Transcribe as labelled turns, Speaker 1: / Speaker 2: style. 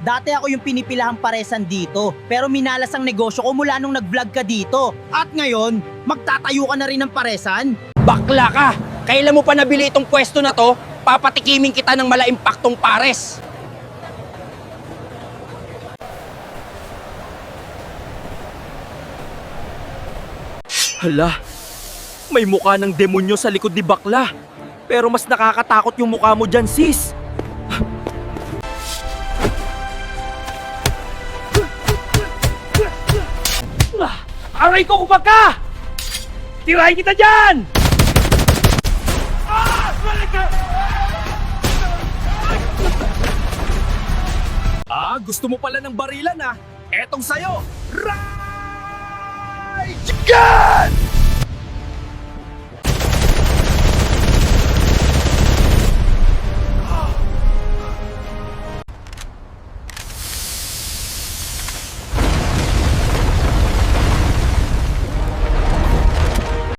Speaker 1: Dati ako yung pinipilahang paresan dito, pero minalas ang negosyo ko mula nung nag-vlog ka dito. At ngayon, magtatayo ka na rin ng paresan?
Speaker 2: Bakla ka! Kailan mo pa nabili itong pwesto na to? Papatikimin kita ng mala-impaktong pares! Hala, may mukha ng demonyo sa likod ni Bakla. Pero mas nakakatakot yung mukha mo dyan, sis. Aray ko, kubag ka! Tirahin kita dyan! Gusto mo pala ng barilan, ah? Etong sayo! Ride Gun!